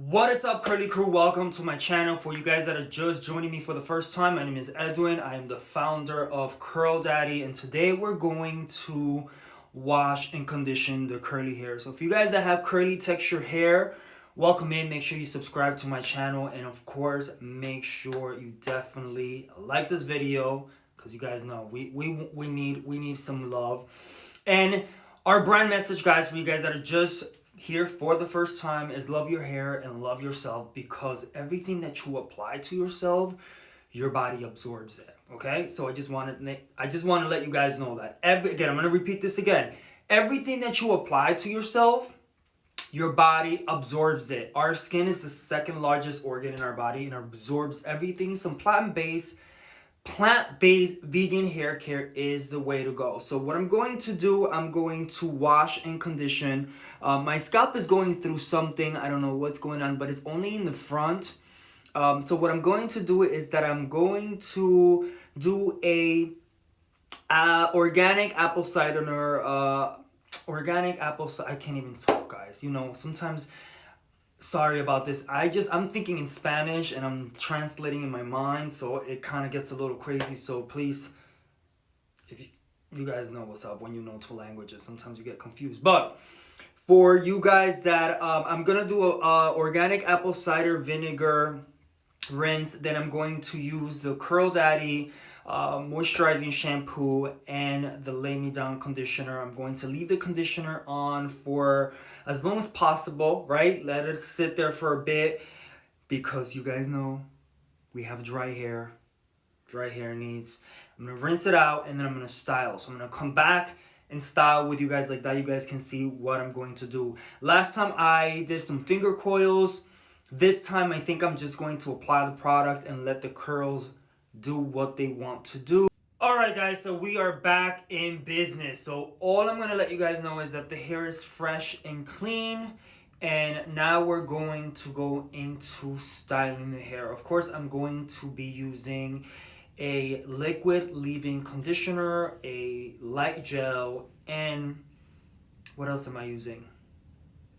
What is up, curly crew? Welcome to my channel. For you guys that are just joining me for the first time, my name is Edwin. I am the founder of Curl Daddy, and today we're going to wash and condition the curly hair. So if you guys that have curly texture hair, welcome in. Make sure you subscribe to my channel, and of course make sure you definitely like this video, because you guys know we need some love. And our brand message, guys, for you guys that are just here for the first time, is love your hair and love yourself, because everything that you apply to yourself, your body absorbs it. Okay, so I just want to let you guys know that. Again, I'm going to repeat this again. Everything that you apply to yourself, your body absorbs it. Our skin is the second largest organ in our body and absorbs everything. Some plant-based vegan hair care is the way to go. So what I'm going to do, I'm going to wash and condition. My scalp is going through something. I don't know what's going on, but it's only in the front. So what I'm going to do is that I'm going to do a organic apple cider, I can't even talk, guys. You know, sometimes, sorry about this. I'm thinking in Spanish and I'm translating in my mind, so it kind of gets a little crazy. So please, if you guys know what's up when you know two languages, sometimes you get confused. But for you guys that I'm gonna do a organic apple cider vinegar rinse. Then I'm going to use the Curl Daddy moisturizing shampoo and the Lay Me Down conditioner. I'm going to leave the conditioner on for as long as possible, right? Let it sit there for a bit, because you guys know we have dry hair. Dry hair needs. I'm gonna rinse it out and then I'm gonna style. So I'm gonna come back and style with you guys like that. You guys can see what I'm going to do. Last time I did some finger coils. This time I think I'm just going to apply the product and let the curls do what they want to do. Alright guys, so we are back in business. So all I'm going to let you guys know is that the hair is fresh and clean. And now we're going to go into styling the hair. Of course, I'm going to be using a liquid leave-in conditioner, a light gel, and what else am I using?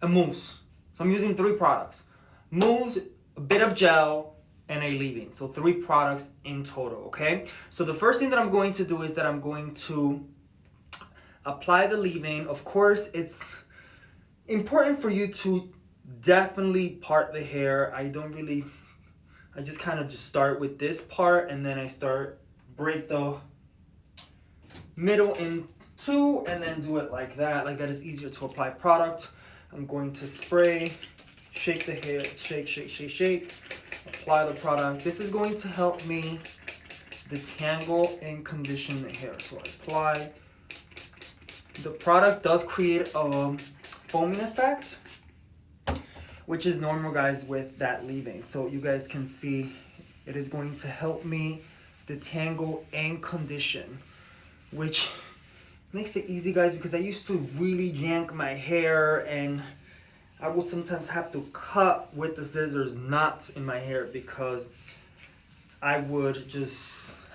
A mousse. So I'm using 3 products. Mousse, a bit of gel, and a leave-in. So 3 products in total, okay? So the first thing that I'm going to do is that I'm going to apply the leave-in. Of course, it's important for you to definitely part the hair. I just kind of just start with this part, and then I break the middle in 2, and then do it like that. Like that is easier to apply product. I'm going to spray, shake the hair, shake, apply the product. This is going to help me detangle and condition the hair. So I apply. The product does create a foaming effect, which is normal, guys, with that leave-in. So you guys can see it is going to help me detangle and condition, which makes it easy, guys, because I used to really yank my hair, and I would sometimes have to cut with the scissors knots in my hair because I would just,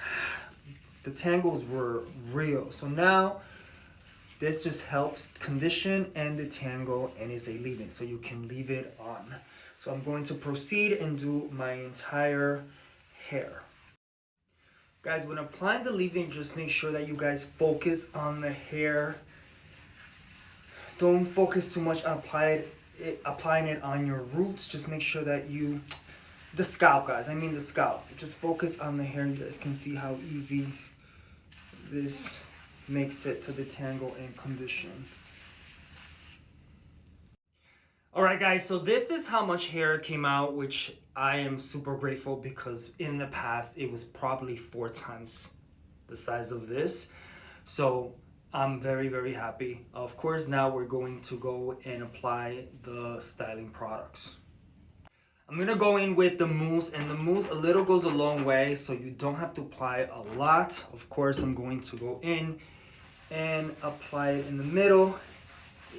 the tangles were real. So now this just helps condition and detangle, and is a leave-in, so you can leave it on. So I'm going to proceed and do my entire hair. Guys, when applying the leave-in, just make sure that you guys focus on the hair. Don't focus too much on applying it on your roots. Just make sure that the scalp, guys, I mean the scalp. Just focus on the hair. You guys can see how easy this makes it to detangle and condition. Alright guys, so this is how much hair came out, which I am super grateful, because in the past it was probably 4 times the size of this. So I'm very, very happy. Of course, now we're going to go and apply the styling products. I'm going to go in with the mousse, and the mousse, a little goes a long way, so you don't have to apply a lot. Of course, I'm going to go in and apply it in the middle.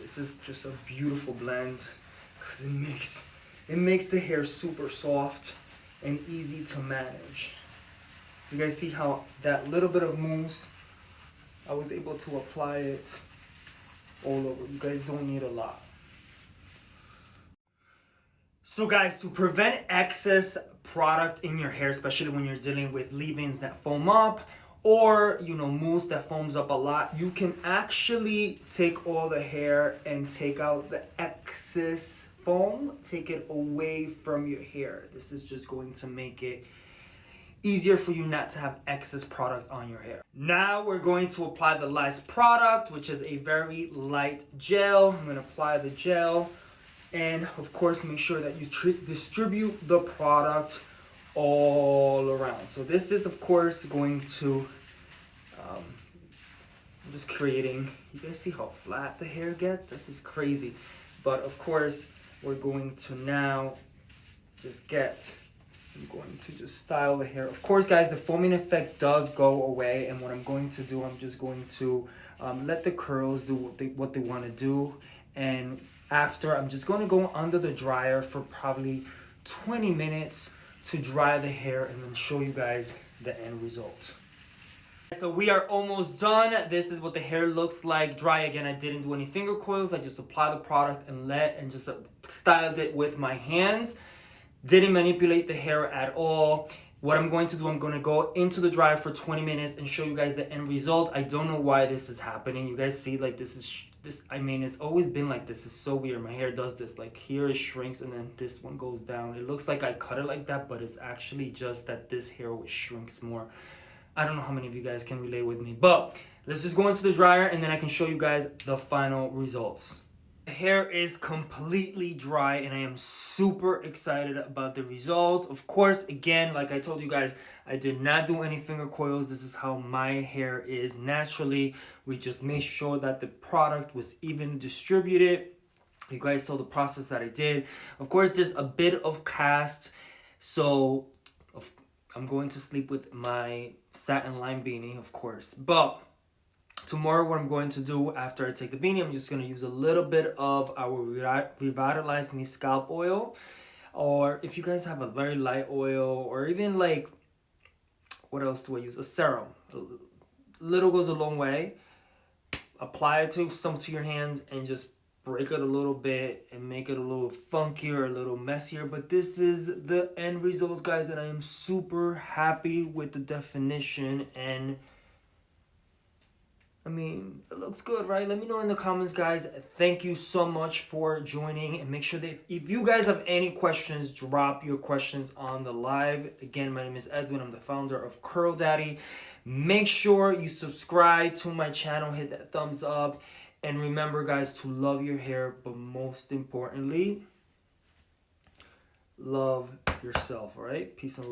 This is just a beautiful blend, because it makes the hair super soft and easy to manage. You guys see how that little bit of mousse, I was able to apply it all over. You guys don't need a lot. So guys, to prevent excess product in your hair, especially when you're dealing with leave-ins that foam up, or mousse that foams up a lot, you can actually take all the hair and take out the excess foam, take it away from your hair. This is just going to make it easier for you not to have excess product on your hair. Now we're going to apply the last product, which is a very light gel. I'm going to apply the gel, and of course make sure that you distribute the product all around. So this is of course going to I'm just creating, you guys see how flat the hair gets? This is crazy. But of course we're going to now just I'm going to just style the hair. Of course guys, the foaming effect does go away, and what I'm going to do, I'm just going to let the curls do what they want to do, and after I'm just going to go under the dryer for probably 20 minutes to dry the hair, and then show you guys the end result. So we are almost done. This is what the hair looks like dry. Again, I didn't do any finger coils. I just applied the product and just styled it with my hands. Didn't manipulate the hair at all. What I'm going to do, I'm going to go into the dryer for 20 minutes and show you guys the end result. I don't know why this is happening. You guys see, like, I mean, it's always been like this. It's so weird. My hair does this. Like, here it shrinks and then this one goes down. It looks like I cut it like that, but it's actually just that this hair shrinks more. I don't know how many of you guys can relate with me, but let's just go into the dryer and then I can show you guys the final results. The hair is completely dry and I am super excited about the results. Of course, again, like I told you guys, I did not do any finger coils. This is how my hair is naturally. We just made sure that the product was even distributed. You guys saw the process that I did. Of course, there's a bit of cast, so I'm going to sleep with my satin lime beanie, of course. But tomorrow what I'm going to do after I take the beanie, I'm just going to use a little bit of our Revitalize Me Scalp Oil. Or if you guys have a very light oil, or even like, what else do I use? A serum. A little goes a long way. Apply it to your hands and just break it a little bit and make it a little funkier, a little messier. But this is the end results, guys, and I am super happy with the definition. And I mean, it looks good, right? Let me know in the comments, guys. Thank you so much for joining, and make sure that if you guys have any questions, drop your questions on the live. Again, my name is Edwin. I'm the founder of Curl Daddy. Make sure you subscribe to my channel, hit that thumbs up, and remember, guys, to love your hair, but most importantly, love yourself, all right? Peace and love.